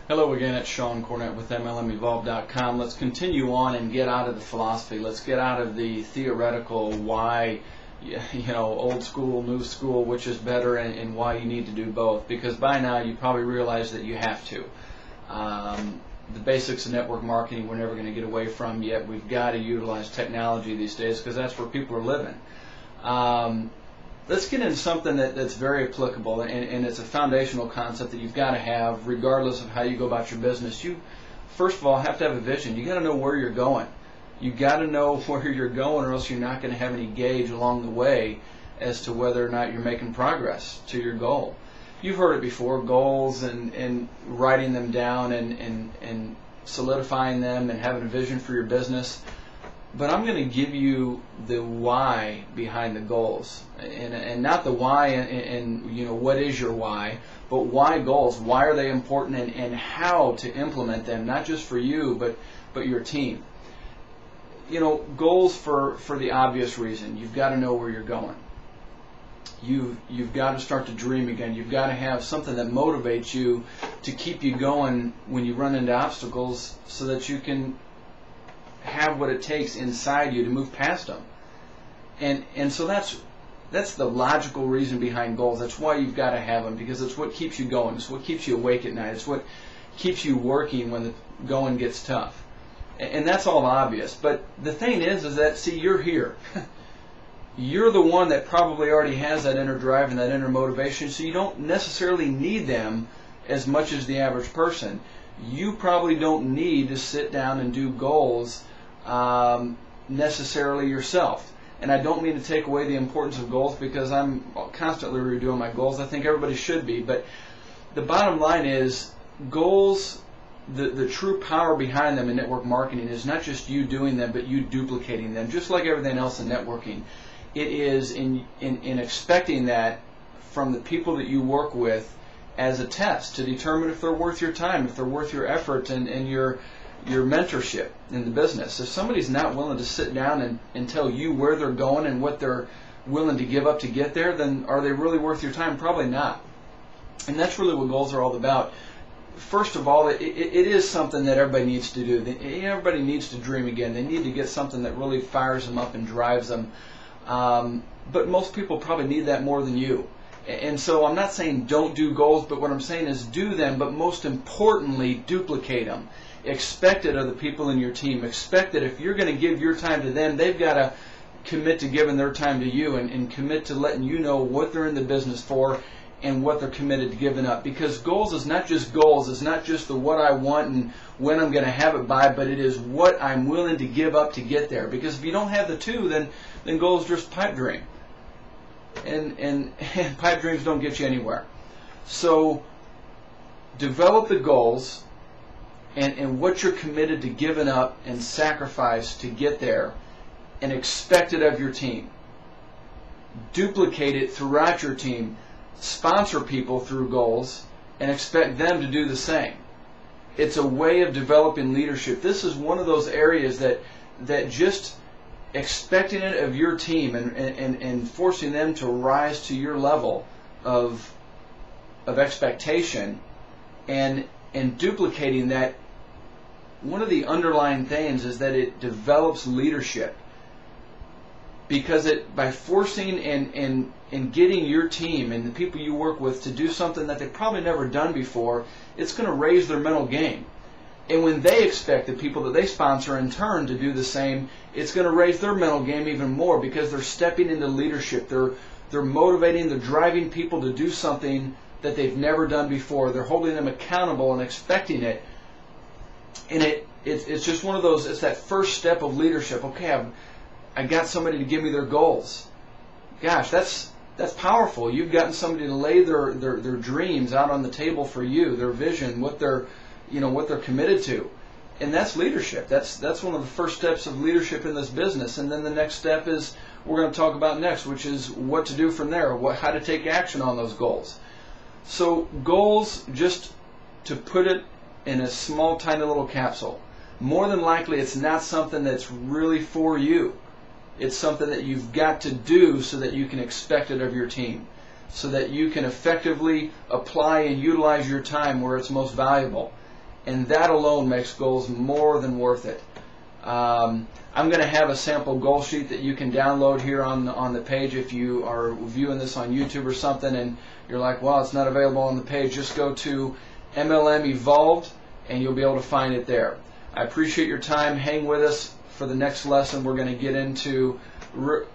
Hello again, it's Sean Cornett with MLMevolve.com. Let's continue on and get out of the philosophy. Let's get out of the theoretical why, old school, new school, which is better, and why you need to do both. Because by now you probably realize that you have to. The basics of network marketing we're never going to get away from, yet we've got to utilize technology these days because that's where people are living. Let's get into something that's very applicable, and it's a foundational concept that you've got to have regardless of how you go about your business. You, first of all, have to have a vision. You've got to know where you're going. You've got to know where you're going, or else you're not going to have any gauge along the way as to whether or not you're making progress to your goal. You've heard it before, goals and writing them down and solidifying them and having a vision for your business. But I'm going to give you the why behind the goals, and not the why and what is your why, but why goals. Why are they important, and how to implement them, not just for you but your team. Goals for the obvious reason. You've got to know where you're going. You've got to start to dream again. You've got to have something that motivates you to keep you going when you run into obstacles, so that you can have what it takes inside you to move past them. And so that's the logical reason behind goals. That's why you've got to have them, because it's what keeps you going. It's what keeps you awake at night. It's what keeps you working when the going gets tough. And that's all obvious. But the thing is that, see, you're here. You're the one that probably already has that inner drive and that inner motivation, so you don't necessarily need them as much as the average person. You probably don't need to sit down and do goals necessarily yourself. And I don't mean to take away the importance of goals, because I'm constantly redoing my goals. I think everybody should be. But the bottom line is, goals, the true power behind them in network marketing is not just you doing them, but you duplicating them. Just like everything else in networking, it is in expecting that from the people that you work with as a test to determine if they're worth your time, if they're worth your effort and your mentorship in the business. If somebody's not willing to sit down and tell you where they're going and what they're willing to give up to get there, then are they really worth your time? Probably not. And that's really what goals are all about. First of all, it is something that everybody needs to do. Everybody needs to dream again. They need to get something that really fires them up and drives them. But most people probably need that more than you. And so I'm not saying don't do goals, but what I'm saying is do them, but most importantly, duplicate them. Expect it of the people in your team. Expect that if you're going to give your time to them, they've got to commit to giving their time to you, and commit to letting you know what they're in the business for and what they're committed to giving up. Because goals is not just goals. It's not just the what I want and when I'm going to have it by, but it is what I'm willing to give up to get there. Because if you don't have the two, then goals just pipe dream. And pipe dreams don't get you anywhere. So develop the goals and what you're committed to giving up and sacrifice to get there, and expect it of your team. Duplicate it throughout your team. Sponsor people through goals and expect them to do the same. It's a way of developing leadership. This is one of those areas that just expecting it of your team and forcing them to rise to your level of expectation and and that, one of the underlying things is that it develops leadership, because by forcing and getting your team and the people you work with to do something that they've probably never done before, it's going to raise their mental game. And when they expect the people that they sponsor in turn to do the same, it's going to raise their mental game even more, because they're stepping into leadership. They're motivating, they're driving people to do something that they've never done before. They're holding them accountable and expecting it. And it's just one of those, it's that first step of leadership. Okay, I got somebody to give me their goals. Gosh, that's powerful. You've gotten somebody to lay their dreams out on the table for you, their vision, what they're committed to. And that's leadership. That's one of the first steps of leadership in this business. And then the next step is we're going to talk about next, which is what to do from there, how to take action on those goals. So goals, just to put it in a small, tiny little capsule, more than likely it's not something that's really for you. It's something that you've got to do so that you can expect it of your team, so that you can effectively apply and utilize your time where it's most valuable. and that alone makes goals more than worth it. I'm going to have a sample goal sheet that you can download here on the page. If you are viewing this on YouTube or something and you're like, well, it's not available on the page, just go to MLM Evolved and you'll be able to find it there. I appreciate your time. Hang with us for the next lesson. We're going to get into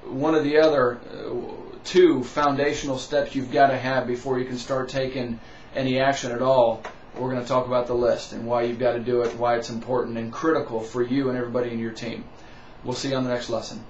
one of the other two foundational steps you've got to have before you can start taking any action at all. We're going to talk about the list and why you've got to do it, why it's important and critical for you and everybody in your team. We'll see you on the next lesson.